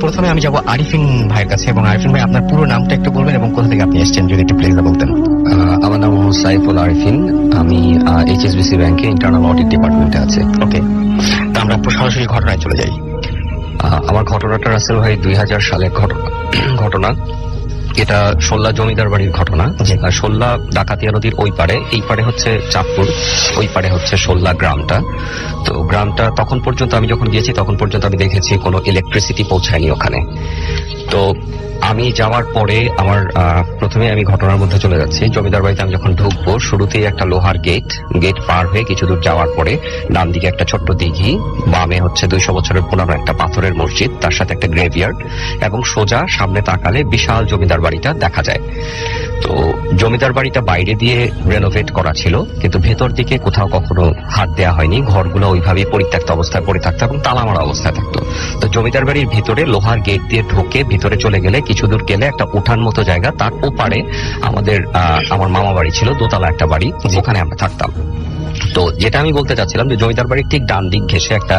প্রথমে আমি যাব আরিফিন ভাইয়ের কাছে, এবং আরিফিন ভাই আপনার পুরো নামটা একটু বলবেন এবং কোথা থেকে আপনি এসেছেন যদি একটু প্লিজ বলতেন। আমার নাম মোহাম্মদ সাইফুল আরিফিন, আমি HSBC ব্যাংকে ইন্টারনাল অডিট ডিপার্টমেন্টে আছি। ওকে, তা আমরা সরাসরি ঘটনায় চলে যাই। আমার ঘটনাটা রাসেল ভাই 2000 সালের ঘটনা। এটা সোল্লা জমিদার বাড়ির ঘটনা। সোল্লা ডাকাতিয়া নদীর ওই পারে, এই পারে হচ্ছে চাঁদপুর, ওই পারে হচ্ছে সোল্লা গ্রামটা। তো গ্রামটা তখন পর্যন্ত আমি যখন গিয়েছি তখন পর্যন্ত আমি দেখেছি কোনো ইলেকট্রিসিটি পৌঁছায়নি ওখানে। তো আমি যাওয়ার পরে আমার প্রথমে আমি ঘটনার মধ্যে চলে যাচ্ছি। জমিদার বাড়িতে আমি যখন ঢুকবো, শুরুতেই একটা লোহার গেট পার হয়ে কিছু দূর যাওয়ার পরে ডান দিকে একটা ছোট্ট দিঘি, বামে হচ্ছে 200 বছরের পুরানো একটা পাথরের মসজিদ, তার সাথে একটা গ্রেভইয়ার্ড, এবং সোজা সামনে তাকালে বিশাল জমিদার বাড়িটা দেখা যায়। তো জমিদার বাড়িটা বাইরে দিয়ে রেনোভেট করা ছিল, কিন্তু ভেতর দিকে কোথাও কখনো হাত দেওয়া হয়নি। ঘরগুলো ওইভাবেই পরিত্যক্ত অবস্থায় পড়ে থাকতো এবং তালামারা অবস্থায় থাকতো। তো জমিদার বাড়ির ভিতরে লোহার গেট দিয়ে ঢুকে ভিতরে চলে গেলে কিছু দূর গেলে একটা উঠান মতো জায়গা, তার ওপারে আমার মামা বাড়ি ছিল, দোতলা একটা বাড়ি, যেখানে আমরা থাকতাম। তো যেটা আমি বলতে চাচ্ছিলাম যে জমিদার বাড়ির ঠিক ডান দিক ঘেঁষে একটা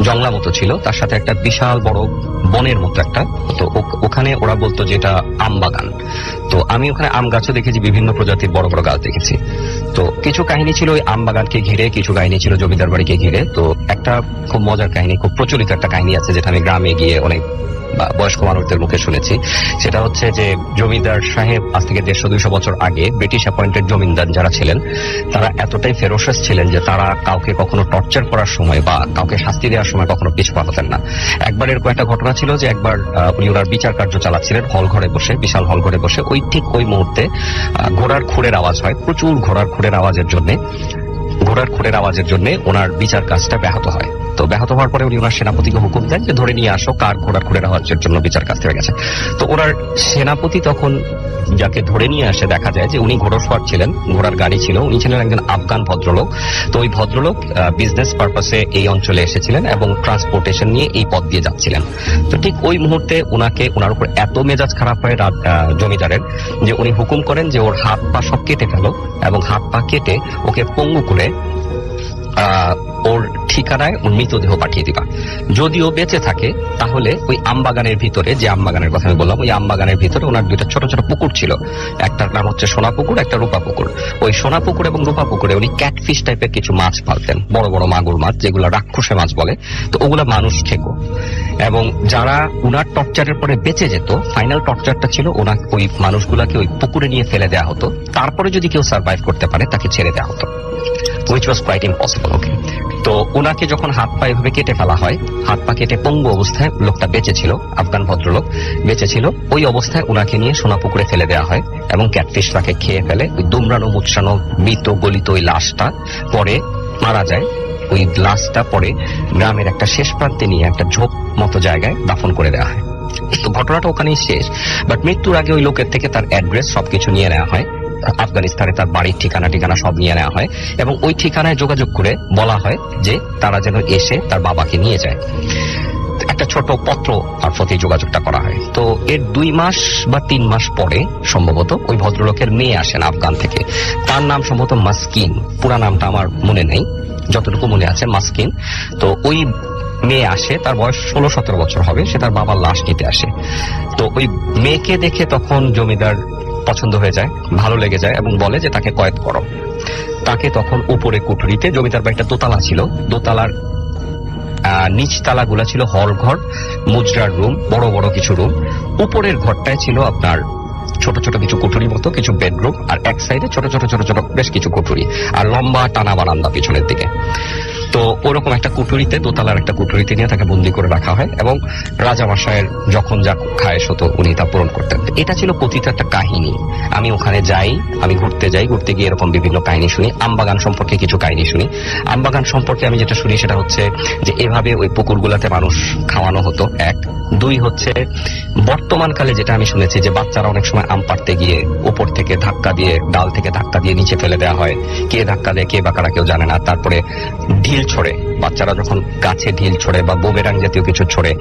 জংলা মতো ছিল, তার সাথে একটা বিশাল বড় বনের মতো একটা। তো ওখানে ওরা বলতো যে এটা আম বাগান। তো আমি ওখানে আম গাছও দেখেছি, বিভিন্ন প্রজাতির বড় বড় গাছ দেখেছি। তো কিছু কাহিনী ছিল ওই আম বাগানকে ঘিরে, কিছু কাহিনী ছিল জমিদার বাড়িকে ঘিরে। তো একটা খুব মজার কাহিনী, খুব প্রচলিত একটা কাহিনী আছে, যেটা আমি গ্রামে গিয়ে অনেক বয়স্ক মানুষদের মুখে শুনেছি। সেটা হচ্ছে যে জমিদার সাহেব আজ থেকে 150-200 বছর আগে ব্রিটিশ অ্যাপয়েন্টেড জমিদার যারা ছিলেন, তারা এতটাই ফেরোসাস ছিলেন যে তারা কাউকে কখনো টর্চার করার সময় বা কাউকে শাস্তি দেওয়ার সময় কখনো পিছু পা হতেন না। একবার এরকম একটা ঘটনা ছিল যে একবার উনি ওনার বিচার কার্য চালাচ্ছিলেন হল ঘরে বসে, বিশাল হল ঘরে বসে। ওই মুহূর্তে ঘোড়ার খুঁড়ের আওয়াজ হয়, প্রচুর ঘোড়ার খুঁড়ের আওয়াজের জন্য ওনার বিচার কাজটা ব্যাহত হয়। তো ব্যাহত হওয়ার পরে উনি ওনার সেনাপতিকে হুকুম দেন যে ধরে নিয়ে আসো কার ঘোড়ার খুঁড়ের আওয়াজের জন্য বিচার কাজ থেকে গেছে। তো ওনার সেনাপতি তখন যাকে ধরে নিয়ে আসে, দেখা যায় যে উনি ঘোড়সওয়ার ছিলেন, ঘোড়ার গাড়ি ছিল, উনি ছিলেন একজন আফগান ভদ্রলোক। তো ওই ভদ্রলোক বিজনেস পারপাসে এই অঞ্চলে এসেছিলেন এবং ট্রান্সপোর্টেশন নিয়ে এই পথ দিয়ে যাচ্ছিলেন। তো ঠিক ওই মুহূর্তে ওনার উপর এত মেজাজ খারাপ হয় জমিদারের, যে উনি হুকুম করেন যে ওর হাত পা সব কেটে ফেলো, এবং হাত পা কেটে ওকে পঙ্গু করে ওর ঠিকানায় মৃতদেহ পাঠিয়ে দিবা। যদিও বেঁচে থাকে তাহলে ওই আমবাগানের ভিতরে, যে আমবাগানের কথা আমি বললাম, ওই আমবাগানের ভিতরে ওনার দুইটা ছোট ছোট পুকুর ছিল, একটার নাম হচ্ছে সোনা পুকুর, একটা রূপা পুকুর। ওই সোনা পুকুর এবং রূপা পুকুরে উনি ক্যাটফিশ টাইপের কিছু মাছ পালতেন, বড় বড় মাগুর মাছ, যেগুলো রাক্ষসে মাছ বলে। তো ওগুলা মানুষ খেত, এবং যারা উনার টর্চারের পরে বেঁচে যেত, ফাইনাল টর্চারটা ছিল ওই মানুষগুলাকে ওই পুকুরে নিয়ে ফেলে দেওয়া হতো। তারপরে যদি কেউ সার্ভাইভ করতে পারে তাকে ছেড়ে দেওয়া হতো, which was quite impossible. Okay, তো ওনাকে যখন হাত পা এভাবে কেটে ফেলা হয়, হাত পা কেটে পঙ্গু অবস্থায় লোকটা বেঁচে ছিল, আফগান ভদ্রলোক বেঁচে ছিল, ওই অবস্থায় ওনাকে নিয়ে সোনা পুকুরে ফেলে দেওয়া হয় এবং ক্যাটফিশ তাকে খেয়ে ফেলে। ওই দুমড়ানো মুচড়ানো মৃত গলিত ওই লাশটা পরে মারা যায়। ওই লাশটা পরে গ্রামের একটা শেষ প্রান্তে নিয়ে একটা ঝোপ মতো জায়গায় দাফন করে দেওয়া হয়। তো ঘটনাটা ওখানেই শেষ। বাট মৃত্যুর আগে ওই লোকের থেকে তার অ্যাড্রেস সবকিছু নিয়ে নেওয়া হয়, আফগানিস্তানে তার বাড়ির ঠিকানা সব নিয়ে নেওয়া হয়, এবং ওই ঠিকানায় যোগাযোগ করে বলা হয় যে তারা যেন এসে তার বাবাকে নিয়ে যায়। একটা ছোট পত্র মারফতে যোগাযোগটা করা হয়। তো এর 2 মাস বা 3 মাস পরে সম্ভবত ওই ভদ্রলোকের মেয়ে আসেন আফগান থেকে। তার নাম সম্ভবত মাসকিন, পুরা নামটা আমার মনে নেই, যতটুকু মনে আছে মাসকিন। তো ওই মেয়ে আসে, তার বয়স 16-17 বছর হবে, সে তার বাবার লাশ নিতে আসে। তো ওই মেয়েকে দেখে তখন জমিদার পছন্দ হয়ে যায়, ভালো লেগে যায়, এবং বলে যে তাকে কয়েদ করো। তাকে তখন উপরে কুঠুরিতে, জমিদার বাড়িটা দোতলা ছিল, দোতলার নিচ তালাগুলা ছিল হল ঘর, মুজরার রুম, বড় বড় কিছু রুম। উপরের ঘরটায় ছিল আপনার ছোট ছোট কিছু কুঠুরি মতো, কিছু বেডরুম, আর এক সাইডে ছোট ছোট ছোট ছোট বেশ কিছু কুঠুরি, আর লম্বা টানা বারান্দা পিছনের দিকে। তো ওরকম একটা কুঠুরিতে, দোতলার একটা কুঠুরিতে নিয়ে তাকে বন্দি করে রাখা হয়, এবং রাজামশাইয়ের যখন যা খায়েশ হতো উনি তা পূরণ করতেন। এটা ছিল কথিত একটা কাহিনী। আমি ওখানে যাই, আমি ঘুরতে যাই, ঘুরতে গিয়ে এরকম বিভিন্ন কাহিনী শুনি। আমবাগান সম্পর্কে কিছু কাহিনী শুনি। আমবাগান সম্পর্কে আমি যেটা শুনি সেটা হচ্ছে যে এভাবে ওই পুকুরগুলাতে মানুষ খাওয়ানো হতো, 1। 2 হচ্ছে বর্তমানকালে যেটা আমি শুনেছি যে বাচ্চারা অনেক সময় আম পাড়তে গিয়ে উপর থেকে ধাক্কা দিয়ে, ডাল থেকে ধাক্কা দিয়ে নিচে ফেলে দেওয়া হয়। কে ধাক্কা দেয়, কে বা কারা, কেউ জানে না। তারপরে ঢিল ছোড়ে, বাচ্চারা যখন গাছে ঢিল ছোড়ে বা বুমেরাং জাতীয় কিছু ছোড়ে,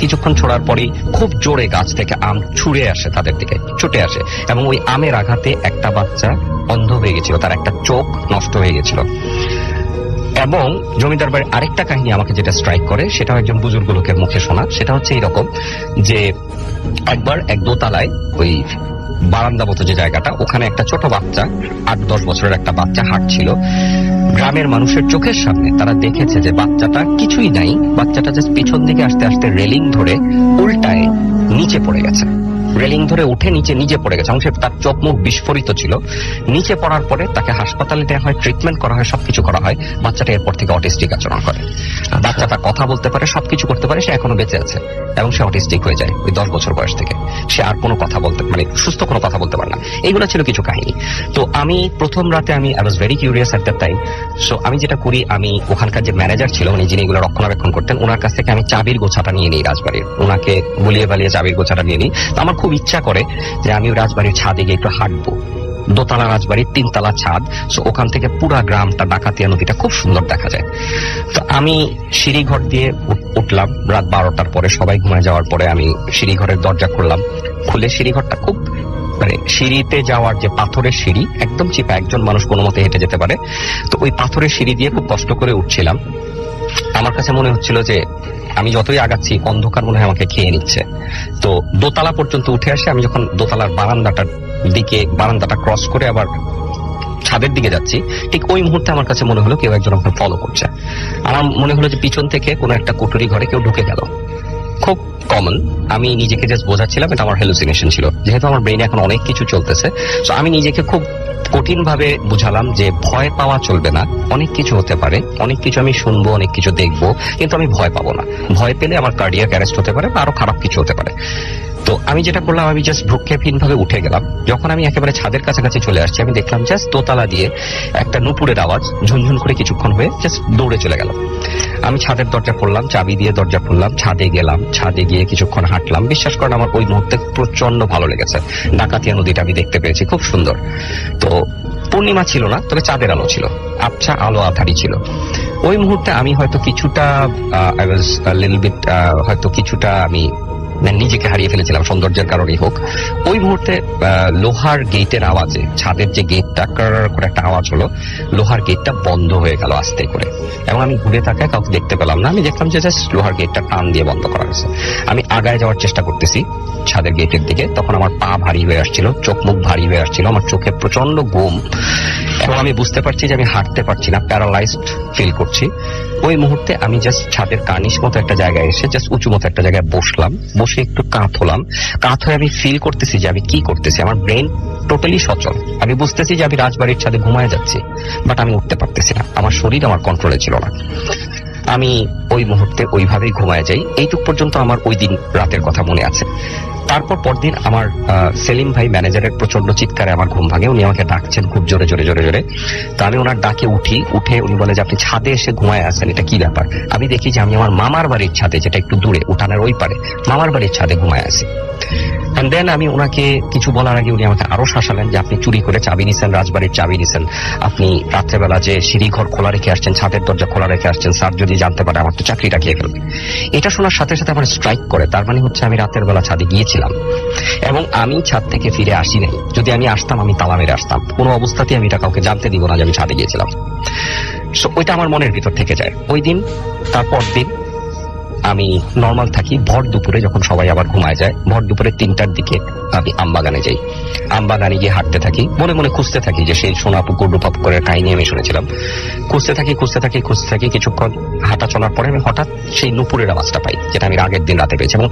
কিছুক্ষণ ছোড়ার পরেই খুব জোরে গাছ থেকে আম ছুড়ে আসে, তাদের দিকে ছুটে আসে, এবং ওই আমের আঘাতে একটা বাচ্চা অন্ধ হয়ে গেছিল, তার একটা চোখ নষ্ট হয়ে গেছিল। এবং জমিদার বাড়ির আরেকটা কাহিনী আমাকে যেটা স্ট্রাইক করে, সেটা একজন বুজুর্গ লোকের মুখে শোনা। সেটা হচ্ছে এইরকম যে একবার এক দোতলায় ওই বারান্দা মতো যে জায়গাটা, ওখানে একটা ছোট বাচ্চা, 8-10 বছরের একটা বাচ্চা হাঁটছিল। গ্রামের মানুষের চোখের সামনে তারা দেখেছে যে বাচ্চাটা কিছুই নাই, বাচ্চাটা জাস্ট পিছন দিকে আসতে আসতে রেলিং ধরে উল্টায় নিচে পড়ে গেছে। রেলিং ধরে উঠে নিচে পড়ে গেছে এবং তার চোখ মুখ বিস্ফোরিত ছিল। নিচে পড়ার পরে তাকে হাসপাতালে নেওয়া হয়, ট্রিটমেন্ট করা হয়, সবকিছু করা হয়। বাচ্চাটা এরপর থেকে অটিস্টিক আচরণ করে। বাচ্চাটা কথা বলতে পারে, সবকিছু করতে পারে, সে এখনো বেঁচে আছে এবং সে অটিস্টিক হয়ে যায় ওই 10 বছর বয়স থেকে। সে আর কোনো কথা বলতে, মানে সুস্থ কোনো কথা বলতে পারে না। এইগুলো ছিল কিছু কাহিনী। তো আমি প্রথম রাতে I was very curious at that time. So আমি যেটা করি, আমি ওখানকার যে ম্যানেজার ছিল, উনি যিনি এগুলো রক্ষণাবেক্ষণ করতেন, ওনার কাছ থেকে আমি চাবির গোছাটা নিয়ে নিই রাজবাড়ির। ওনাকে বলিয়ে বালিয়ে চাবির গোছাটা নিয়ে নিই। আমার খুব ইচ্ছা করে যে আমি রাজবাড়ির ছাদে গিয়ে একটু হাঁটবো। দোতলা রাজবাড়ির 3তলা ছাদ, সো ওখান থেকে পুরা গ্রামটা, ডাকাতিয়া নদীটা খুব সুন্দর দেখা যায়। তো আমি সিঁড়িঘর দিয়ে উঠলাম রাত 12টার পরে, সবাই ঘুমায় যাওয়ার পরে আমি সিঁড়িঘরের দরজা খুললাম। খুলে সিঁড়িঘরটা খুব, মানে সিঁড়িতে যাওয়ার যে পাথরের সিঁড়ি, একদম চিপা, একজন মানুষ কোনো মতে হেঁটে যেতে পারে। তো ওই পাথরের সিঁড়ি দিয়ে খুব কষ্ট করে উঠছিলাম। আমার কাছে মনে হচ্ছিল যে আমি যতই আগাচ্ছি অন্ধকার মনে হয় আমাকে খেয়ে নিচ্ছে। তো দোতলা পর্যন্ত উঠে আসে। আমি যখন দোতলার বারান্দাটা ক্রস করে আবার ছাদের দিকে যাচ্ছি, ঠিক ওই মুহূর্তে আমার কাছে মনে হলো কেউ একজন আমাকে ফলো করছে। আমার মনে হলো যে পিছন থেকে কোনো একটা কুটুরি ঘরে কেউ ঢুকে গেল। খুব কমন। আমি নিজেকে জাস্ট বোঝাচ্ছিলাম এটা আমার হ্যালুসিনেশন ছিল, যেহেতু আমার ব্রেইনে এখন অনেক কিছু চলতেছে। তো আমি নিজেকে খুব কঠিন ভাবে বুঝালাম যে ভয় পাওয়া চলবে না, অনেক কিছু হতে পারে, অনেক কিছু আমি শুনবো, অনেক কিছু দেখবো, কিন্তু আমি ভয় পাবো না। ভয় পেলে আমার কার্ডিয়াক অ্যারেস্ট হতে পারে বা আরো খারাপ কিছু হতে পারে। তো আমি যেটা করলাম, আমি জাস্ট ভ্রুক্ষেপহীন ভাবে উঠে গেলাম। যখন আমি একেবারে ছাদের কাছাকাছি চলে আসছি, আমি দেখলাম জাস্ট দোতলা দিয়ে একটা নুপুরের আওয়াজ ঝুনঝুন করে কিছুক্ষণ হয়ে জাস্ট দৌড়ে চলে গেল। আমি ছাদের দরজা খুললাম, চাবি দিয়ে দরজা খুললাম, ছাদে গেলাম। ছাদে গিয়ে কিছুক্ষণ হাঁটলাম। বিশ্বাস করেন আমার ওই মুহূর্তে প্রচন্ড ভালো লেগেছে। ডাকাতিয়া নদীটা আমি দেখতে পেয়েছি, খুব সুন্দর। তো পূর্ণিমা ছিল না, তবে চাঁদের আলো ছিল, আবছা আলো আধারি ছিল। ওই মুহূর্তে আমি হয়তো কিছুটা আমি নিজেকে হারিয়ে ফেলেছিলাম, সৌন্দর্যের কারণেই হোক। ওই মুহূর্তে লোহার গেটের আওয়াজে, ছাদের যে গেটটা করে একটা আওয়াজ হলো, লোহার গেটটা বন্ধ হয়ে গেল আস্তে করে, এবং আমি ঘুরে তাকায় কাউকে দেখতে পেলাম না। আমি দেখলাম যে জাস্ট লোহার গেটটা টান দিয়ে বন্ধ করা হয়েছে। আমি আগায় যাওয়ার চেষ্টা করতেছি ছাদের গেটের দিকে, তখন আমার পা ভারী হয়ে আসছিল, চোখ মুখ ভারী হয়ে আসছিল, আমার চোখে প্রচন্ড ঘুম, এবং আমি বুঝতে পারছি যে আমি হাঁটতে পারছি না, প্যারালাইজড ফিল করছি। ওই মুহূর্তে আমি জাস্ট ছাদের কার্নিশ মতো একটা জায়গায় এসে জাস্ট উঁচু মতো একটা জায়গায় বসলাম। বসে একটু কাঁত হলাম। কাঁত হয়ে আমি ফিল করতেছি যে আমি কি করতেছি। আমার ব্রেন টোটালি সচল। আমি বুঝতেছি যে আমি রাজবাড়ির ছাদে ঘুমায় যাচ্ছি, বাট আমি উঠতে পারতেছি না। আমার শরীর আমার কন্ট্রোলে ছিল না। আমি ওই মুহূর্তে ওইভাবেই ঘুমায় যাই। এইটুক পর্যন্ত আমার ওই দিন রাতের কথা মনে আছে। তারপর পরদিন আমার সেলিম ভাই ম্যানেজারের প্রচন্ড চিৎকারে আমার ঘুম ভাঙে। উনি আমাকে ডাকছেন খুব জোরে জোরে জোরে জোরে। তো আমি ওনার ডাকে উঠে উনি বলে যে আপনি ছাদে এসে ঘুমায় আছেন, এটা কি ব্যাপার? আমি দেখি যে আমি আমার মামার বাড়ির ছাদে, যেটা একটু দূরে উঠানের ওই পারে, মামার বাড়ির ছাদে ঘুমায় আছি। এন্ড দেন আমি ওনাকে কিছু বলার আগে উনি আমাকে আরো শাসালেন যে আপনি চুরি করে চাবি নিছেন, রাজবাড়ির চাবি নিছেন, আপনি রাত্রেবেলা যে সিঁড়িঘর খোলা রেখে আসছেন, ছাদের দরজা খোলা রেখে আসছেন, স্যার যদি জানতে পারে আমার তো চাকরিটা খেয়ে ফেলবে। এটা শোনার সাথে সাথে আমার স্ট্রাইক করে। তার মানে হচ্ছে আমি রাতের বেলা ছাদে গিয়েছিলাম এবং আমি ছাদ থেকে ফিরে আসি নাই। যদি আমি আসতাম, আমি তালা মেরে আসতাম। কোনো অবস্থাতেই আমি এটা কাউকে জানতে দিব না যে আমি ছাদে গিয়েছিলাম। সো ওইটা আমার মনের ভিতর থেকে যায়। ওই দিন, তারপর দিন আমি নর্মাল থাকি। ভর দুপুরে যখন সবাই আবার ঘুমায় যায়, ভর দুপুরে 3টার দিকে আমি আমবাগানে যাই। আমবাগানে গিয়ে হাঁটতে থাকি, মনে মনে খুঁজতে থাকি যে সেই সোনা পুকুর রূপা পুকুরের কাহিনী আমি শুনেছিলাম। খুঁজতে থাকি কিছুক্ষণ হাঁটা চলার পরে আমি হঠাৎ সেই নুপুরের আওয়াজটা পাই, যেটা আমি আগের দিন রাতে পেয়েছি, এবং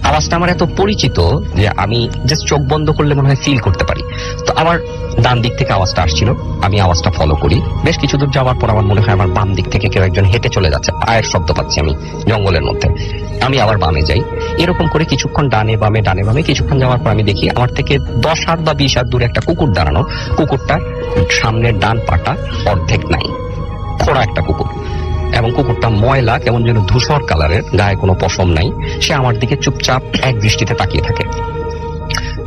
আওয়াজটা আমার এত পরিচিত যে আমি জাস্ট চোখ বন্ধ করলে মনে হয় ফিল করতে পারি। তো আমার ডান দিক থেকে আওয়াজটা আসছিল, আমি আওয়াজটা ফলো করি। বেশ কিছু দূর যাওয়ার পর আমার মনে হয় আমার বাম দিক থেকে কেউ একজন হেঁটে চলে যাচ্ছে, পায়ের শব্দ পাচ্ছি আমি জঙ্গলের মধ্যে। আমি আবার বামে যাই। এরকম করে কিছুক্ষণ ডানে বামে কিছুক্ষণ যাওয়ার পর আমি দেখি আমার থেকে 10 হাত বা 20 হাত দূরে একটা কুকুর দাঁড়ানো। কুকুরটার সামনের ডান পাটা অর্ধেক নাই, খোড়া একটা কুকুর, এবং কুকুরটা ময়লা, কেমন যেন ধূসর কালারের, গায়ে কোনো পশম নাই। সে আমার দিকে চুপচাপ এক দৃষ্টিতে তাকিয়ে থাকে।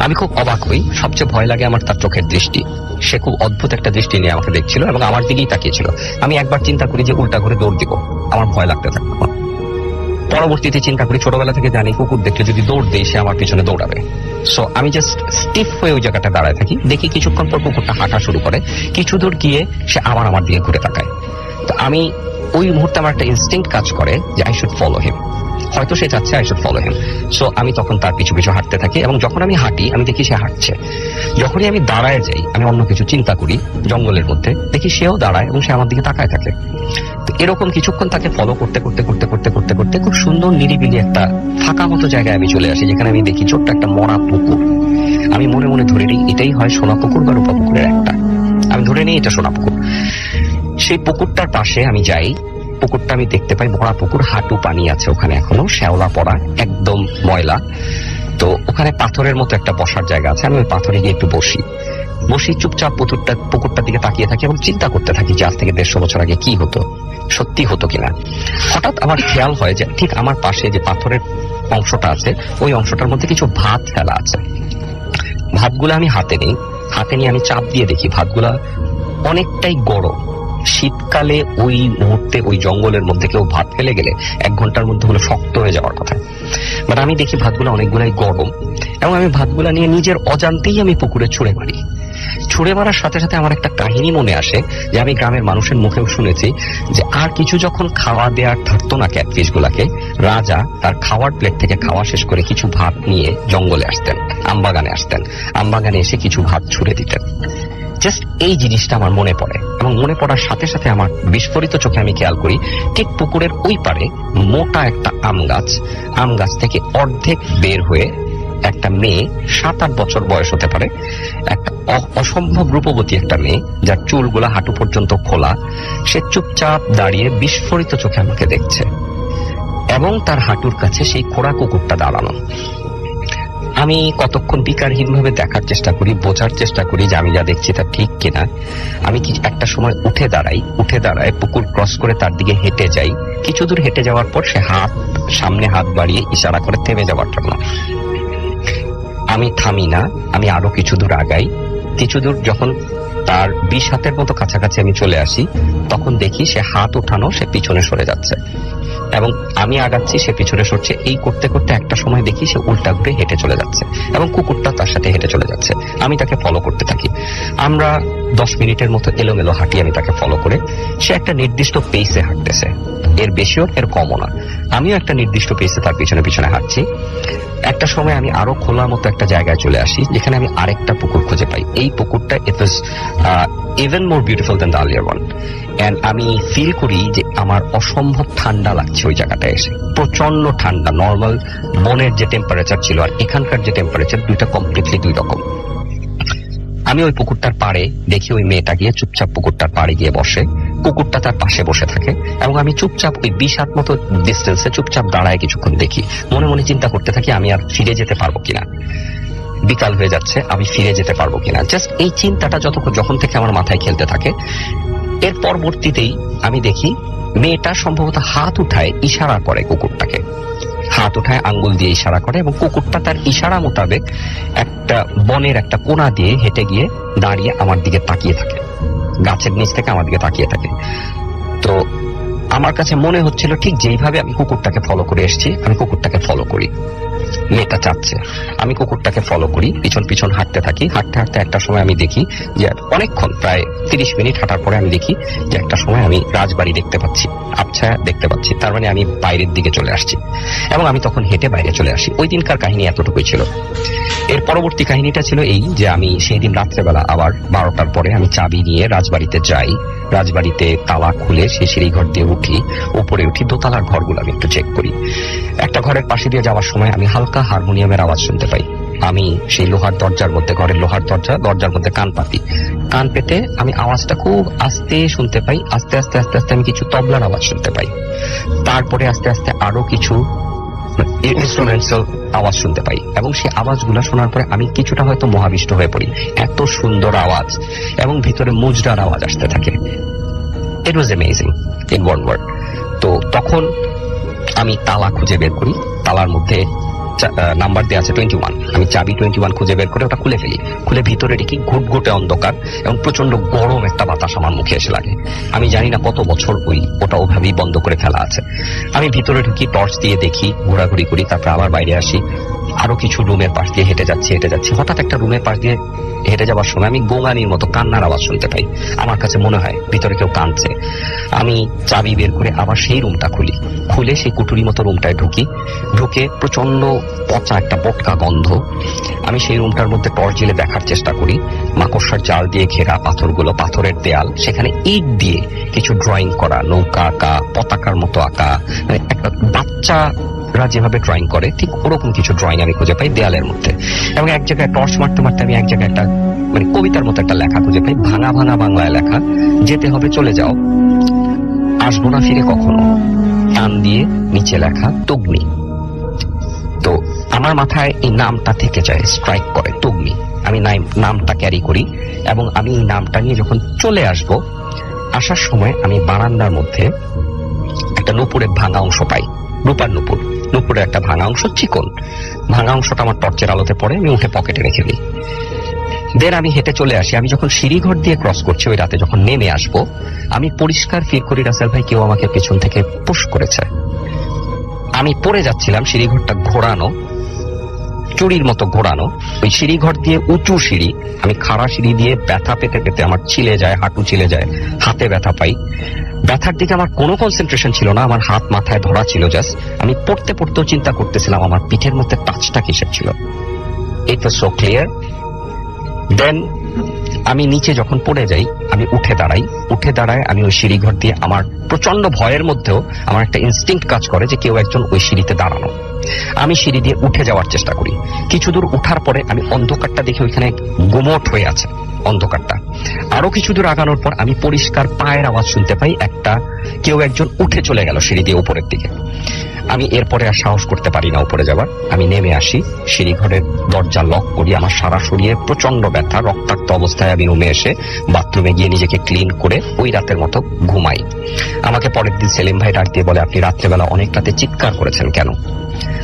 আমি খুব অবাক হই। সবচেয়ে ভয় লাগে আমার তার চোখের দৃষ্টি। সে খুব অদ্ভুত একটা দৃষ্টি নিয়ে আমাকে দেখছিল এবং আমার দিকেই তাকিয়েছিল। আমি একবার চিন্তা করি যে উল্টা করে দৌড় দিব, আমার ভয় লাগতে থাকবে। পরবর্তীতে চিন্তা করি, ছোটবেলা থেকে জানি কুকুর দেখলে যদি দৌড় দেয় সে আমার পিছনে দৌড়াবে। সো আমি জাস্ট স্টিফ হয়ে ওই জায়গাটা দাঁড়ায় থাকি। দেখি কিছুক্ষণ পর কুকুরটা হাঁটা শুরু করে। কিছু দূর গিয়ে সে আবার আমার দিকে ঘুরে তাকায়। তো আমি ওই মুহূর্তে আমার একটা ইনস্টিংক্ট কাজ করে যে আই শুড ফলো হিম, হয়তো সে চাচ্ছে I should follow him. So আমি তখন তার পিছু পিছু হাঁটতে থাকি, এবং যখন আমি হাঁটি আমি দেখি সে হাঁটছে। যখনই আমি দাঁড়ায় যাই, আমি অন্য কিছু চিন্তা করি জঙ্গলের মধ্যে, দেখি সেও দাঁড়ায় এবং সে আমার দিকে তাকায় থাকে। তো এরকম কিছুক্ষণ তাকে ফলো করতে করতে করতে করতে করতে করতে খুব সুন্দর নিরিবিলি একটা ফাঁকা মতো জায়গায় আমি চলে আসি, যেখানে আমি দেখি ছোট্ট একটা মরা পুকুর। আমি মনে মনে ধরে নিই এটাই হয় সোনা পুকুর বা রূপা পুকুরের একটা, আমি ধরে নিই এটা সোনা পুকুর। সেই পুকুরটার পাশে আমি যাই, পুকুরটা আমি দেখতে পাই ভরা পুকুর, হাঁটু পানি আছে ওখানে, এখনো শ্যাওলা পড়া, একদম ময়লা। তো ওখানে পাথরের মতো একটা বসার জায়গা আছে, আমি ওই পাথরে গিয়ে একটু বসি চুপচাপ পুকুরটার দিকে তাকিয়ে থাকি এবং চিন্তা করতে থাকি যে আজ থেকে 150 বছর আগে কি হতো, সত্যি হতো কিনা। হঠাৎ আমার খেয়াল হয় যে ঠিক আমার পাশে যে পাথরের অংশটা আছে, ওই অংশটার মধ্যে কিছু ভাত ফেলা আছে। ভাতগুলো আমি হাতে নিয়ে আমি চাপ দিয়ে দেখি ভাতগুলা অনেকটাই গরম। শীতকালে ওই মুহূর্তে ওই জঙ্গলের মধ্যে কেউ ভাত ফেলে গেলে 1 ঘন্টার মধ্যে হলো শক্ত হয়ে যাওয়ার কথা, বাট আমি দেখি ভাতগুলো অনেকগুলাই গরম, এবং আমি ভাতগুলা নিয়ে নিজের অজান্তেই আমি পুকুরে ছুঁড়ে মারি। ছুঁড়ে মারার সাথে সাথে আমার একটা কাহিনী মনে আসে, যে আমি গ্রামের মানুষের মুখেও শুনেছি যে আর কিছু যখন খাওয়া দেওয়ার থাকতো না ক্যাটফিশ গুলাকে, রাজা তার খাওয়ার প্লেট থেকে খাওয়া শেষ করে কিছু ভাত নিয়ে জঙ্গলে আসতেন, আমবাগানে এসে কিছু ভাত ছুঁড়ে দিতেন। জাস্ট এই জিনিসটা আমার মনে পড়ে, এবং মনে পড়ার সাথে সাথে আমার বিস্ফোরিত চোখে আমি খেয়াল করি ঠিক পুকুরের ওই পারে মোটা একটা আম গাছ থেকে অর্ধেক বের হয়ে একটা মেয়ে, 7-8 বছর বয়স হতে পারে, একটা অসম্ভব রূপবতী একটা মেয়ে, যার চুলগুলা হাঁটু পর্যন্ত খোলা, সে চুপচাপ দাঁড়িয়ে বিস্ফোরিত চোখে আমাকে দেখছে, এবং তার হাঁটুর কাছে সেই খোড়া কুকুরটা দাঁড়ানো। আমি কতক্ষণ বিকারহীন ভাবে দেখার চেষ্টা করি, বোঝার চেষ্টা করি যে আমি যা দেখছি তা ঠিক কিনা। আমি একটা সময় উঠে দাঁড়ায় পুকুর ক্রস করে তার দিকে হেঁটে যাই। কিছু দূর হেঁটে যাওয়ার পর সে সামনে হাত বাড়িয়ে ইশারা করে থেমে যাওয়ার জন্য। আমি থামি না, আমি আরো কিছু দূর আগাই। কিছু দূর যখন তার 20 হাতের মতো কাছাকাছি আমি চলে আসি, তখন দেখি সে হাত উঠানো, সে পিছনে সরে যাচ্ছে, এবং আমি আগাচ্ছি, সে পিছনে সরছে। এই করতে করতে একটা সময় দেখি সে উল্টা ঘুরে হেঁটে চলে যাচ্ছে, এবং কুকুরটা তার সাথে হেঁটে চলে যাচ্ছে। আমি তাকে ফলো করতে থাকি। আমরা 10 মিনিটের মতো এলোমেলো হাঁটি আমি তাকে ফলো করে। সে একটা নির্দিষ্ট পেসে হাঁটতেছে, এর বেশিও এর কমও না। আমিও একটা নির্দিষ্ট পেসে তার পিছনে পিছনে হাঁটছি। একটা সময় আমি আরো খোলার মতো একটা জায়গায় চলে আসি, যেখানে আমি আরেকটা পুকুর খুঁজে পাই। এই পুকুরটা it was even more beautiful than the earlier one. And আমি ফিল করি যে আমার অসম্ভব ঠান্ডা লাগছে ওই জায়গাটায় এসে, প্রচন্ড ঠান্ডা। নর্মাল বনের যে টেম্পারেচার ছিল আর এখানকার যে টেম্পারেচার, দুইটা কমপ্লিটলি 2 রকম। আমি ওই পুকুরটার পাড়ে দেখি ওই মেয়েটা গিয়ে চুপচাপ পুকুরটার পাড়ে গিয়ে বসে, কুকুরটা তার পাশে বসে থাকে, এবং আমি চুপচাপ ওই 20 হাত মতো ডিস্টেন্সে চুপচাপ দাঁড়ায় কিছুক্ষণ দেখি। মনে মনে চিন্তা করতে থাকি আমি আর ফিরে যেতে পারবো কিনা, বিকাল হয়ে যাচ্ছে, আমি ফিরে যেতে পারবো কিনা। জাস্ট এই চিন্তাটা যখন থেকে আমার মাথায় খেলতে থাকে। এর পরবর্তীতেই আমি দেখি মেয়েটা সম্ভবত হাত উঠায় ইশারা করে কুকুরটাকে, হাত উঠায় আঙ্গুল দিয়ে ইশারা করে, এবং কুকুরটা তার ইশারা মোতাবেক একটা বনের একটা কোণা দিয়ে হেঁটে গিয়ে দাঁড়িয়ে আমার দিকে তাকিয়ে থাকে, গাছের নিচ থেকে আমার দিকে তাকিয়ে থাকে। তো আমার কাছে মনে হচ্ছিল ঠিক যেইভাবে আমি কুকুরটাকে ফলো করে এসেছি, আমি কুকুরটাকে ফলো করি। মেয়েটা চাচ্ছে, আমি কুকুরটাকে ফলো করি, পিছন পিছন হাঁটতে থাকি। হাঁটতে হাঁটতে একটা সময় আমি দেখি যে অনেকক্ষণ, প্রায় 30 মিনিট হাঁটার পরে আমি দেখি যে একটা সময় আমি রাজবাড়ি দেখতে পাচ্ছি, আবছা দেখতে পাচ্ছি। তার মানে আমি বাইরের দিকে চলে আসছি, এবং আমি তখন হেঁটে বাইরে চলে আসি। ওই দিনকার কাহিনী এতটুকুই ছিল। এর পরবর্তী কাহিনীটা ছিল এই যে আমি সেই দিন রাত্রেবেলা আবার 12টার পরে আমি চাবি নিয়ে রাজবাড়িতে যাই। রাজবাড়িতে তালা খুলে সেই সিঁড়িঘর দিয়ে উপরে উঠি। দোতলার ঘরগুলো আমি একটু চেক করি। একটা ঘরের পাশে দিয়ে যাওয়ার সময় আমি হালকা হারমোনিয়ামের আওয়াজ শুনতে পাই। আমি সেই লোহার দরজার মধ্যে, ঘরের লোহার দরজার মধ্যে কান পাতি। কান পেতে আমি আওয়াজটা খুব আস্তে শুনতে পাই। আস্তে আস্তে আস্তে আস্তে আমি কিছু তবলার আওয়াজ শুনতে পাই। তারপরে আস্তে আস্তে আরো কিছু ইনস্ট্রুমেন্টাল আওয়াজ শুনতে পাই, এবং সেই আওয়াজগুলো শোনার পরে আমি কিছুটা হয়তো মোহাবিষ্ট হয়ে পড়ি। এত সুন্দর আওয়াজ, এবং ভিতরে মুজরার আওয়াজ আসতে থাকে। It was amazing in one word. তো তখন আমি তালা খুঁজে বের করি। তালার মধ্যে নাম্বার দেওয়া আছে 21। আমি চাবি 21 খুঁজে বের করে ওটা খুলে ফেলি। খুলে ভিতরে দেখি ঘুটঘুটে অন্ধকার, এবং প্রচন্ড গরম একটা বাতাস আমার মুখে এসে লাগে। আমি জানি না কত বছর ওটা ওভাবেই বন্ধ করে ফেলা আছে। আমি ভিতরে ঢুকি, টর্চ দিয়ে দেখি, ঘোরাঘুরি করি, তারপর আবার বাইরে আসি। আরো কিছু রুমের পাশ দিয়ে হেঁটে যাচ্ছি। হঠাৎ একটা রুমের পাশ দিয়ে হেঁটে যাওয়ার সময় আমি গোঙানির মতো কান্নার আওয়াজ শুনতে পাই। আমার কাছে মনে হয় ভিতরে কেউ কাঁদছে। আমি চাবি বের করে আবার সেই রুমটা খুলে সেই কুটুরি মতো রুমটায় ঢুকে প্রচন্ড পচা একটা বটকা গন্ধ। আমি সেই রুমটার মধ্যে টর্চ জ্বেলে দেখার চেষ্টা করি। মাকড়সার জাল দিয়ে ঘেরা পাথরগুলো, পাথরের দেয়াল, সেখানে ইট দিয়ে কিছু ড্রয়িং করা, নৌকা আঁকা, পতাকার মতো আঁকা, মানে একটা বাচ্চারা যেভাবে ড্রয়িং করে ঠিক ওরকম কিছু ড্রয়িং আমি খুঁজে পাই দেয়ালের মধ্যে। এবং এক জায়গায় টর্চ মারতে আমি এক জায়গায় একটা মানে কবিতার মতো একটা লেখা খুঁজে পাই, ভাঙা বাংলায় লেখা, যেতে হবে চলে যাও, আসবো না ফিরে কখনো, টান দিয়ে নিচে লেখা তগ্নি। তো আমার মাথায় এই নামটা থেকে যায়, স্ট্রাইক করে তগ্নি। আমি নামটা ক্যারি করি এবং আমি এই নামটা নিয়ে যখন চলে আসার সময় আমি বারান্দার মধ্যে একটা নূপুরের ভাঙা অংশ পাই, রূপার নূপুরের একটা ভাঙা অংশ, চিকন ভাঙা অংশটা আমার টর্চের আলোতে পড়ে, আমি উঠে পকেটে রেখে দিই। দেন আমি হেঁটে চলে আসি। আমি যখন সিঁড়িঘর দিয়ে ক্রস করছি ওই রাতে, যখন নেমে আসবো, আমি পরিষ্কার ফিল করি রাসেল ভাই কেউ আমাকে পেছন থেকে পুশ করেছে। আমি পড়ে যাচ্ছিলাম, সিঁড়িঘরটা ঘোরানো, চুরির মতো ঘোরানো। ওই সিঁড়িঘর দিয়ে উঁচু সিঁড়ি, আমি খাড়া সিঁড়ি দিয়ে ব্যথা পেতে আমার ছিলে যায়, হাঁটু ছিলে যায়, হাতে ব্যথা পাই। ব্যথার দিকে আমার কোনো কনসেন্ট্রেশন ছিল না, আমার হাত মাথায় ধরা ছিল জাস্ট। আমি পড়তেও চিন্তা করতেছিলাম আমার পিঠের মধ্যে টাচটা কিসের ছিল। ইট ওয়াজ সো ক্লিয়ার। দেন আমি নিচে যখন পড়ে যাই, আমি উঠে দাঁড়াই আমি ওই সিঁড়িঘর দিয়ে, আমার প্রচন্ড ভয়ের মধ্যেও আমার একটা ইনস্টিংক্ট কাজ করে যে কেউ একজন ওই সিঁড়িতে দাঁড়ানো। আমি সিঁড়ি দিয়ে উঠে যাওয়ার চেষ্টা করি। কিছু দূর উঠার পরে আমি অন্ধকারটা দেখি ওইখানে গুমোট হয়ে আছে অন্ধকারটা। আরো কিছু দূর আগানোর পর আমি পরিষ্কার পায়ের আওয়াজ শুনতে পাই, কেউ একজন উঠে চলে গেল সিঁড়ি দিয়ে উপরের দিকে। আমি এরপরে আর সাহস করতে পারি না উপরে যাবার। আমি নেমে আসি, সিঁড়িঘরের দরজা লক করি। আমার সারা শরীরে প্রচন্ড ব্যথা, রক্তাক্ত অবস্থায় আমি রুমে এসে বাথরুমে গিয়ে নিজেকে ক্লিন করে ওই রাতের মতো ঘুমাই। আমাকে পরের দিন সেলিম ভাই ডাক দিয়ে বলে, আপনি রাত্রেবেলা অনেক রাতে চিৎকার করেছেন কেন?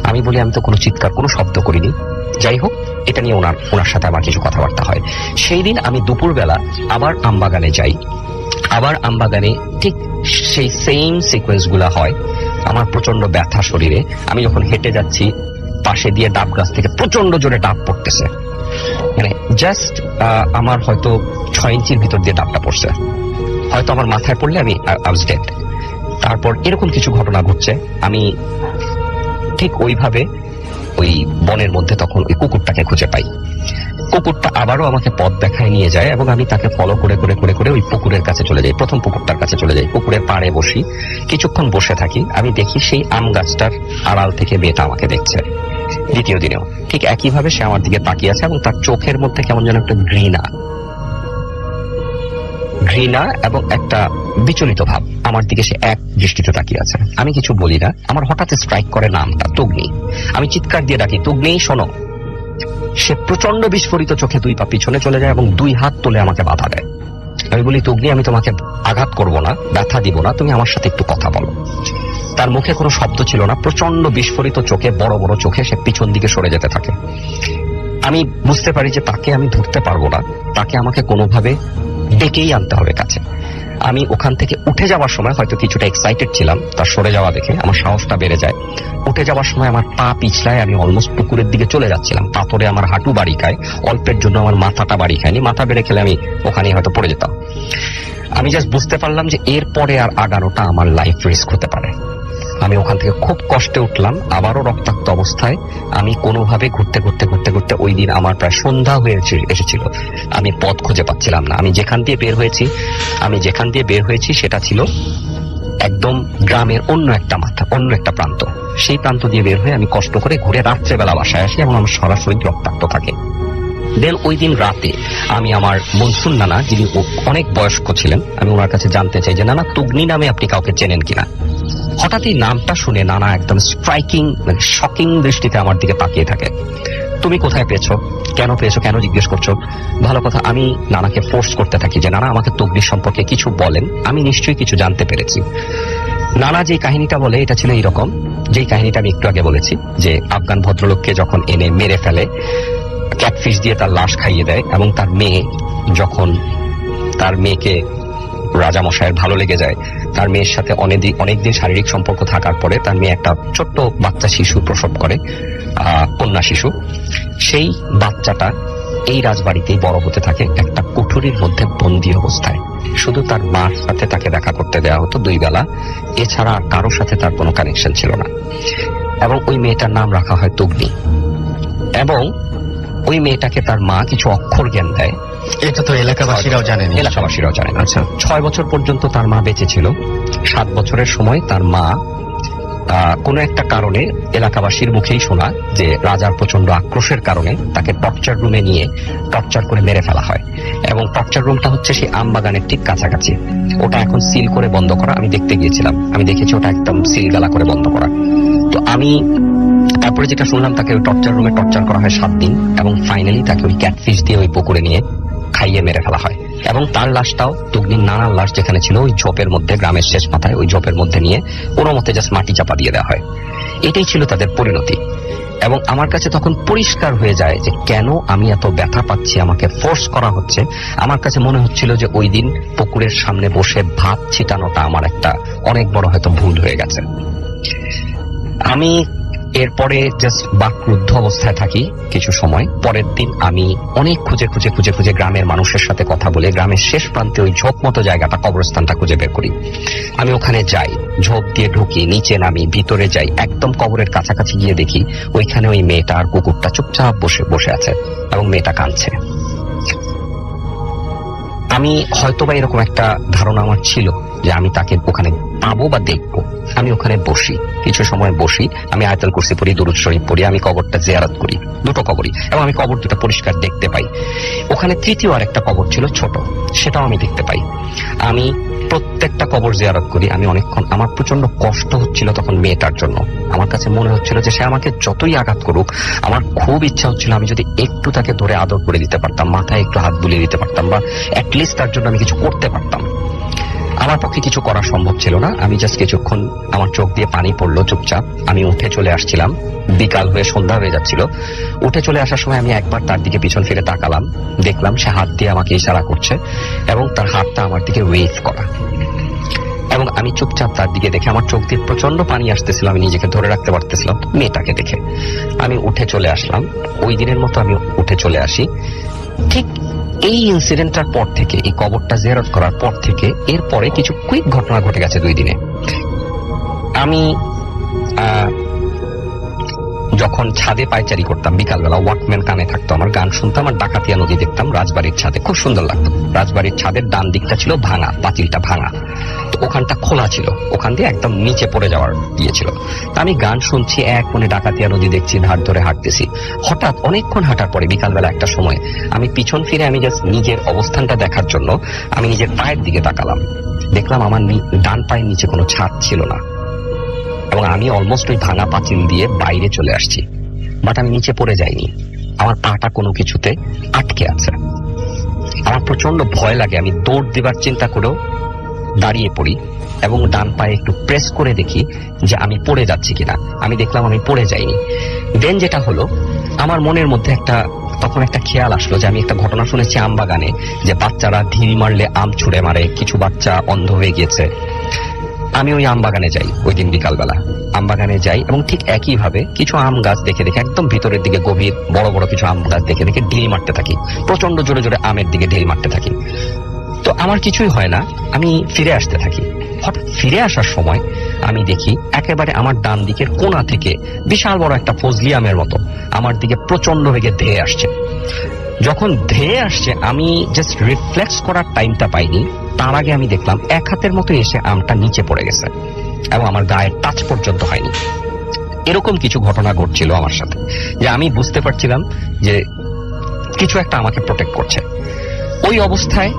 আমি বলি, আমি তো কোনো চিৎকার, কোনো শব্দ করিনি। যাই হোক, এটা নিয়ে ওনার সাথে আমার কিছু কথাবার্তা হয়। সেই দিন আমি দুপুরবেলা আবার আমবাগানে যাই। আবার আমবাগানে ঠিক সেই সেম সিকোয়েন্স গুলা হয়। আমার প্রচন্ড ব্যথা শরীরে। আমি যখন হেঁটে যাচ্ছি, পাশে দিয়ে ডাব গাছ থেকে প্রচন্ড জোরে ডাব পড়তেছে, মানে জাস্ট আমার হয়তো 6 ইঞ্চির ভিতর দিয়ে ডাবটা পড়ছে। হয়তো আমার মাথায় পড়লে আমি আই ওয়াজ ডেড। তারপর এরকম কিছু ঘটনা ঘটছে। আমি ঠিক ওইভাবে ওই বনের মধ্যে তখন ওই কুকুরটাকে খুঁজে পাই। কুকুরটা আবারও আমাকে পথ দেখায় নিয়ে যায় এবং আমি তাকে ফলো করে ওই পুকুরের কাছে চলে যাই, প্রথম পুকুরটার কাছে চলে যাই। পুকুরের পাড়ে বসি, কিছুক্ষণ বসে থাকি। আমি দেখি সেই আম গাছটার আড়াল থেকে মেয়েটা আমাকে দেখছে। দ্বিতীয় দিনেও ঠিক একইভাবে সে আমার দিকে তাকিয়ে আছে এবং তার চোখের মধ্যে কেমন যেন একটা ঘৃণা এবং একটা বিচলিত ভাব। আমার দিকে সে এক দৃষ্টিতে তাকিয়ে আছে। আমি কিছু বলি না। আমার হঠাৎ স্ট্রাইক করে নামটা তগ্নি। আমি চিৎকার দিয়ে ডাকি, তগ্নি শোনো। সে প্রচন্ড বিস্ফোরিত চোখে 2 পা পিছনে চলে যায় এবং 2 হাত তুলে আমাকে বাধা দেয়। আমি বলি, তগ্নি, আমি তোমাকে আঘাত করব না, ব্যথা দিব না, তুমি আমার সাথে একটু কথা বলো। তার মুখে কোনো শব্দ ছিল না। প্রচন্ড বিস্ফোরিত চোখে, বড় বড় চোখে সে পিছন দিকে সরে যেতে থাকে। আমি বুঝতে পারি যে তাকে আমি ধরতে পারবো না, তাকে আমাকে কোনোভাবে ডেকেই আনতে হবে কাছে। আমি ওখান থেকে উঠে যাওয়ার সময় হয়তো কিছুটা এক্সাইটেড ছিলাম, তার সরে যাওয়া দেখে আমার সাহসটা বেড়ে যায়। উঠে যাওয়ার সময় আমার পা পিছলায়, আমি অলমোস্ট পুকুরের দিকে চলে যাচ্ছিলাম। পাথরে আমার হাঁটু বাড়ি খায়, অল্পের জন্য আমার মাথাটা বাড়ি খায়নি। মাথা বেড়ে খেলে আমি ওখানেই হয়তো পড়ে যেতাম। আমি জাস্ট বুঝতে পারলাম যে এরপরে আর আগানোটা আমার লাইফ রিস্ক হতে পারে। আমি ওখান থেকে খুব কষ্টে উঠলাম, আবারও রক্তাক্ত অবস্থায়। আমি কোনোভাবে ঘুরতে ওই দিন আমার প্রায় সন্ধ্যা হয়ে এসেছিল। আমি পথ খুঁজে পাচ্ছিলাম না। আমি যেখান দিয়ে বের হয়েছি সেটা ছিল একদম গ্রামের অন্য একটা প্রান্ত। সেই প্রান্ত দিয়ে বের হয়ে আমি কষ্ট করে ঘুরে রাত্রেবেলা বাসায় আসি এবং আমার সারা শরীর রক্তাক্ত থাকে। দেন ওই দিন রাতে আমি আমার মনসুন নানা, যিনি অনেক বয়স্ক ছিলেন, আমি ওনার কাছে জানতে চাই যে নানা, তগ্নি নামে আপনি কাউকে চেনেন কিনা। হঠাৎ এই নামটা শুনে নানা একদম স্ট্রাইকিং, মানে শকিং দৃষ্টিতে আমার দিকে তাকিয়ে থাকে। তুমি কোথায় পেয়েছো, কেন জিজ্ঞেস করছো? ভালো কথা। আমি নানাকে ফোর্স করতে থাকি যে নানা, আমাকে তগ্নি সম্পর্কে কিছু বলেন, আমি নিশ্চয়ই কিছু জানতে পেরেছি। নানা যে কাহিনীটা বলে এটা ছিল এইরকম, যেই কাহিনীটা আমি একটু আগে বলেছি, যে আফগান ভদ্রলোককে যখন এনে মেরে ফেলে, ক্যাটফিশ দিয়ে তার লাশ খাইয়ে দেয়, এবং তার মেয়ে যখন তার মেয়েকে রাজামশাইয়ের ভালো লেগে যায়, তার মেয়ের সাথে অনেকদিন শারীরিক সম্পর্ক থাকার পরে তার মেয়ে একটা ছোট্ট বাচ্চা শিশু প্রসব করে। কন্যা শিশু, সেই বাচ্চাটা এই রাজবাড়িতেই বড় হতে থাকে একটা কুঠুরির মধ্যে বন্দী অবস্থায়। শুধু তার মার সাথে তাকে দেখা করতে দেওয়া হতো 2 বেলা, এছাড়া আর কারোর সাথে তার কোনো কানেকশন ছিল না। এবং ওই মেয়েটার নাম রাখা হয় তুগ্নি। এবং ওই মেয়েটাকে তার মা কিছু অক্ষর জ্ঞান দেয়। এটা তো এলাকাবাসীরাও জানেন। এলাকাবাসীরাও জানেন। আচ্ছা। 6 বছর পর্যন্ত তার মা বেঁচে ছিল। 7 বছরের সময় তার মা কোনো একটা কারণে, এলাকাবাসীর মুখেই শোনা যে রাজার প্রচন্ড আক্রোশের কারণে তাকে টর্চার রুমে নিয়ে টর্চার করে মেরে ফেলা হয়। এবং টর্চার রুমটা হচ্ছে সেই আমবাগানের ঠিক কাছাকাছি। ওটা এখন সিল করে বন্ধ করা। আমি দেখতে গিয়েছিলাম, আমি দেখেছি ওটা একদম সিল গালা করে বন্ধ করা। তো আমি তারপরে যেটা শুনলাম, তাকে ওই টর্চার রুমে টর্চার করা হয় 7 দিন, এবং ফাইনালি তাকে ওই ক্যাটফিশ দিয়ে ওই পুকুরে নিয়ে খাইয়ে মেরে ফেলা হয়। এবং তার লাশটাও, তুগ্নির নানার লাশ যেখানে ছিল ওই ঝোপের মধ্যে, গ্রামের শেষ মাথায় ওই ঝোপের মধ্যে নিয়ে কোনো মতে জাস্ট মাটি চাপা দিয়ে দেওয়া হয়। এটাই ছিল তাদের পরিণতি। এবং আমার কাছে তখন পরিষ্কার হয়ে যায় যে কেন আমি এত ব্যথা পাচ্ছি, আমাকে ফোর্স করা হচ্ছে। আমার কাছে মনে হচ্ছিল যে ওই দিন পুকুরের সামনে বসে ভাত ছিটানোটা আমার একটা অনেক বড় হয়তো ভুল হয়ে গেছে। আমি এরপরে জাস্ট বাকরুদ্ধ অবস্থায় থাকি কিছু সময়। পরের দিন আমি অনেক খুঁজে গ্রামের মানুষের সাথে কথা বলে গ্রামের শেষ প্রান্তে ওই ঝোপ মতো জায়গাটা, কবরস্থানটা খুঁজে বের করি। আমি ওখানে যাই, ঝোপ দিয়ে ঢুকি, নিচে নামি, ভিতরে যাই, একদম কবরের কাছাকাছি গিয়ে দেখি ওইখানে ওই মেয়েটা আর কুকুরটা চুপচাপ বসে আছে এবং মেয়েটা কাঁদছে। আমি হয়তোবা এরকম একটা ধারণা আমার ছিল যে আমি তাকে ওখানে পাবো বা দেখবো। আমি ওখানে বসি, কিছু সময় বসি, আমি আয়াতুল কুরসি পড়ি, দুরূদ শরীফ পড়ি, আমি কবরটা জিয়ারত করি, 2টো কবরই, এবং আমি কবর 2টা পরিষ্কার দেখতে পাই। ওখানে তৃতীয় আর একটা কবর ছিল ছোট, সেটাও আমি দেখতে পাই। আমি প্রত্যেকটা কবর জিয়ারত করি। আমি অনেকক্ষণ, আমার প্রচন্ড কষ্ট হচ্ছিল তখন মেয়েটার জন্য। আমার কাছে মনে হচ্ছিল যে সে আমাকে যতই আঘাত করুক, আমার খুব ইচ্ছা হচ্ছিল আমি যদি একটু তাকে ধরে আদর করে দিতে পারতাম, মাথায় একটু হাত বুলিয়ে দিতে পারতাম, বা অ্যাটলিস্ট তার জন্য আমি কিছু করতে পারতাম। আমার পক্ষে কিছু করা সম্ভব ছিল না। আমি জাস্ট কিছুক্ষণ, আমার চোখ দিয়ে পানি পড়লো চুপচাপ। আমি উঠে চলে আসছিলাম, বিকাল হয়ে সন্ধ্যা হয়ে যাচ্ছিল। উঠে চলে আসার সময় আমি একবার তার দিকে পিছন ফিরে তাকালাম, দেখলাম সে হাত দিয়ে আমাকে ইশারা করছে এবং তার হাতটা আমার দিকে ওয়েভ করা। এবং আমি চুপচাপ তার দিকে দেখে আমার চোখ দিয়ে প্রচন্ড পানি আসতেছিল, আমি নিজেকে ধরে রাখতে পারতেছিলাম মেয়েটাকে দেখে। আমি উঠে চলে আসলাম, ওই দিনের মতো আমি উঠে চলে আসি। ঠিক এই ইনসিডেন্টটার পর থেকে, এই কবরটা জিয়ারত করার পর থেকে, এরপরে কিছু কুইক ঘটনা ঘটে গেছে 2 দিনে। আমি যখন ছাদে পায়চারি করতাম বিকালবেলা, ওয়াকম্যান কানে থাকতো, আমার গান শুনতাম আর ডাকাতিয়া নদী দেখতাম রাজবাড়ির ছাদে, খুব সুন্দর লাগতো। রাজবাড়ির ছাদের ডান দিকটা ছিল ভাঙা, পাঁচিলটা ভাঙা, তো ওখানটা খোলা ছিল, ওখান দিয়ে একদম নিচে পড়ে যাওয়ার ইয়ে ছিল। তা আমি গান শুনছি, এক মনে ডাকাতিয়া নদী দেখছি, ধার ধরে হাঁটতেছি। হঠাৎ অনেকক্ষণ হাঁটার পরে বিকালবেলা একটা সময় আমি পিছন ফিরে, আমি জাস্ট নিজের অবস্থানটা দেখার জন্য আমি নিজের পায়ের দিকে তাকালাম। দেখলাম আমার ডান পায়ের নিচে কোনো ছাদ ছিল না, এবং আমি অলমোস্ট ওই ভাঙা পাঁচিল দিয়ে বাইরে চলে আসছি। বাট আমি নিচে পড়ে যাইনি, আমার পাটা কোনো কিছুতে আটকে আছে। আমার প্রচন্ড ভয় লাগে, আমি দৌড় দিবার চিন্তা করেও দাঁড়িয়ে পড়ি এবং ডান পায়ে একটু প্রেস করে দেখি যে আমি পড়ে যাচ্ছি কিনা। আমি দেখলাম আমি পড়ে যাইনি। দেন যেটা হলো, আমার মনের মধ্যে তখন একটা খেয়াল আসলো যে আমি একটা ঘটনা শুনেছি আমবাগানে, যে বাচ্চারা ঢিল মারলে আম ছুঁড়ে মারে, কিছু বাচ্চা অন্ধ হয়ে গিয়েছে। আমি ওই আমবাগানে যাই, ওই দিন বিকালবেলা আমবাগানে যাই, এবং ঠিক একইভাবে কিছু আম গাছ দেখে একদম ভিতরের দিকে গভীর বড় বড় কিছু আম গাছ দেখে ঢিল মারতে থাকি, প্রচন্ড জোরে জোরে আমের দিকে ঢিল মারতে থাকি। তো আমার কিছুই হয় না, আমি ফিরে আসতে থাকি। হঠাৎ ফিরে আসার সময় আমি দেখি একেবারে আমার ডান দিকের কোণা থেকে বিশাল বড় একটা ফজলি আমের মতো আমার দিকে প্রচন্ড বেগে ধেয়ে আসছে। যখন ধেয়ে আসছে, আমি জাস্ট রিফ্লেক্স করার টাইমটা পাইনি, তার আগে আমি দেখলাম 1 হাতের মতো এসে আমটা নিচে পড়ে গেছে এবং আমার গায়ের টাচ পর্যন্ত হয়নি। এরকম কিছু ঘটনা ঘটছিল আমার সাথে, যে আমি বুঝতে পারছিলাম যে কিছু একটা আমাকে প্রোটেক্ট করছে। ওই অবস্থায়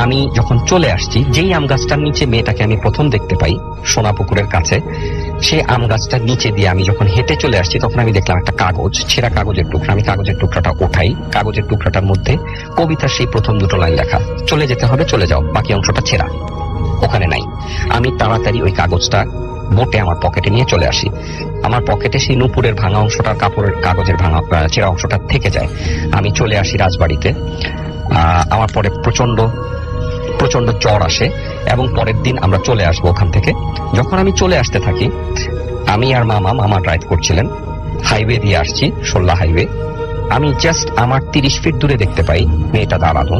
আমি যখন চলে আসছি, যেই আম গাছটার নিচে মেয়েটাকে আমি প্রথম দেখতে পাই সোনাপুকুরের কাছে, সেই আম গাছটার নিচে দিয়ে আমি যখন হেঁটে চলে আসছি, তখন আমি দেখলাম একটা কাগজ, ছেঁড়া কাগজের টুকরা। আমি কাগজের টুকরাটা ওঠাই, কাগজের টুকরাটার মধ্যে কবিতার সেই প্রথম 2টো লাইন লেখা, চলে যেতে হবে চলে যাও, বাকি অংশটা ছেঁড়া, ওখানে নাই। আমি তাড়াতাড়ি ওই কাগজটা বোটে আমার পকেটে নিয়ে চলে আসি। আমার পকেটে সেই নূপুরের ভাঙা অংশটা, কাগজের ভাঙা ছেঁড়া অংশটা থেকে যায়। আমি চলে আসি রাজবাড়িতে। আমার পরে প্রচন্ড জ্বর আসে এবং পরের দিন আমরা চলে আসবো ওখান থেকে। যখন আমি চলে আসতে থাকি, আমি আর মামা ড্রাইভ করছিলেন, হাইওয়ে দিয়ে আসছি, 16 হাইওয়ে। আমি জাস্ট আমার 30 ফিট দূরে দেখতে পাই মেয়েটা দাঁড়ানো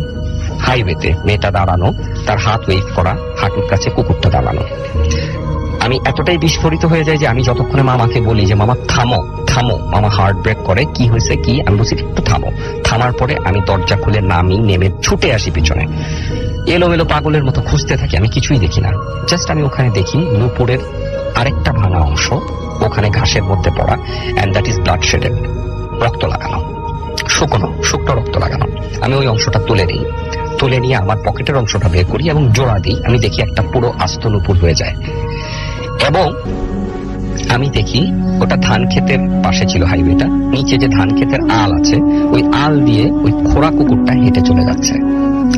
হাইওয়েতে, মেয়েটা দাঁড়ানো, তার হাত ওয়েভ করা, হাঁটুর কাছে কুকুরটা দাঁড়ানো। আমি এতটাই বিস্ফোরিত হয়ে যাই যে আমি যতক্ষণে মামাকে বলি যে মামা থামো থামো, মামা হার্ট ব্রেক করে, কি হয়েছে কি, আমি বলছি একটু থামো। থামার পরে আমি দরজা খুলে নেমে ছুটে আসি পিছনে, এলোমেলো পাগলের মতো খুঁজতে থাকি, আমি কিছুই দেখি না। জাস্ট আমি ওখানে দেখি নূপুরের আরেকটা ভাঙা অংশ ওখানে ঘাসের মধ্যে পড়া, and that is blood shaded, রক্ত লাগানো, শুকনো রক্ত লাগানো। আমি ওই অংশটা তুলে নিয়ে আমার পকেটের অংশটা বের করি এবং জোড়া দিই। আমি দেখি একটা পুরো আস্ত নূপুর হয়ে যায়। এবং আমি দেখি ওটা ধান ক্ষেতের পাশে ছিল হাইওয়েটা, নিচে যে ধান ক্ষেতের আল আছে ওই আল দিয়ে ওই খোড়া কুকুরটা হেঁটে চলে যাচ্ছে।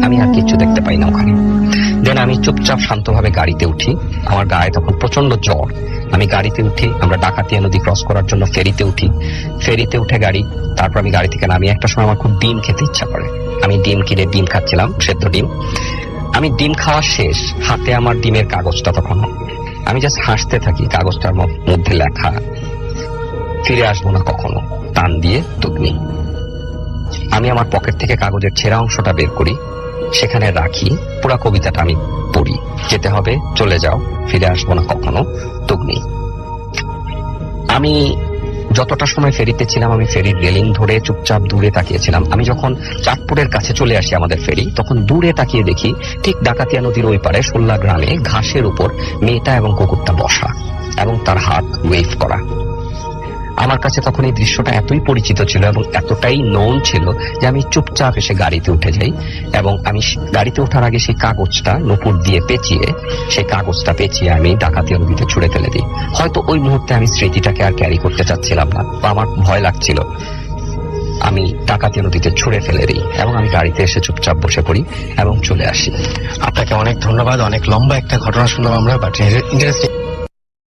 আমি আর কিছু দেখতে পাই না ওখানে। দেন আমি চুপচাপ শান্তভাবে গাড়িতে উঠি। আমার গায়ে তখন প্রচন্ড জ্বর। আমি গাড়িতে উঠি, আমরা ডাকাতিয়া নদী ক্রস করার জন্য ফেরিতে উঠে গাড়ি, তারপর আমি গাড়ি থেকে নামি। একটা সময় আমার খুব ডিম খেতে ইচ্ছা করে, আমি ডিম কিনে ডিম খাচ্ছিলাম, সেদ্ধ ডিম। আমি ডিম খাওয়া শেষ, হাতে আমার ডিমের কাগজটা তখন। আমি জাস্ট হাসতে থাকি, কাগজটার মধ্যে লেখা ফিরে আসবো না কখনো, টান দিয়ে তুগনি। আমি আমার পকেট থেকে কাগজের ছেঁড়া অংশটা বের করি, সেখানে রাখি, পুরো কবিতাটা আমি পড়ি। যেতে হবে, চলে যাও, ফিরে আসবো না কখনো, তুগনি। আমি যতটা সময় ফেরিতে ছিলাম আমি ফেরির রেলিং ধরে চুপচাপ দূরে তাকিয়েছিলাম। আমি যখন চাঁদপুরের কাছে চলে আসি আমাদের ফেরি, তখন দূরে তাকিয়ে দেখি ঠিক ডাকাতিয়া নদীর ওই পারে 16 গ্রামে ঘাসের উপর মেয়েটা এবং কুকুরটা বসা এবং তার হাত ওয়েভ করা। আমার কাছে তখন এই দৃশ্যটা এতই পরিচিত ছিল এবং এতটাই নোন ছিল যে আমি চুপচাপ এসে গাড়িতে উঠে যাই এবং আমি গাড়িতে ওঠার আগে সেই কাগজটা নূপুর দিয়ে পেঁচিয়ে আমি ডাকাতিয়া নদীতে ছুঁড়ে ফেলে দিই। হয়তো ওই মুহূর্তে আমি স্মৃতিটাকে আর ক্যারি করতে চাচ্ছিলাম না বা আমার ভয় লাগছিল। আমি ডাকাতিয়া নদীতে ছুঁড়ে ফেলে দিই এবং আমি গাড়িতে এসে চুপচাপ বসে পড়ি এবং চলে আসি। আপনাকে অনেক ধন্যবাদ। অনেক লম্বা একটা ঘটনা শুনলাম আমরা, বাট ইন্টারেস্টিং।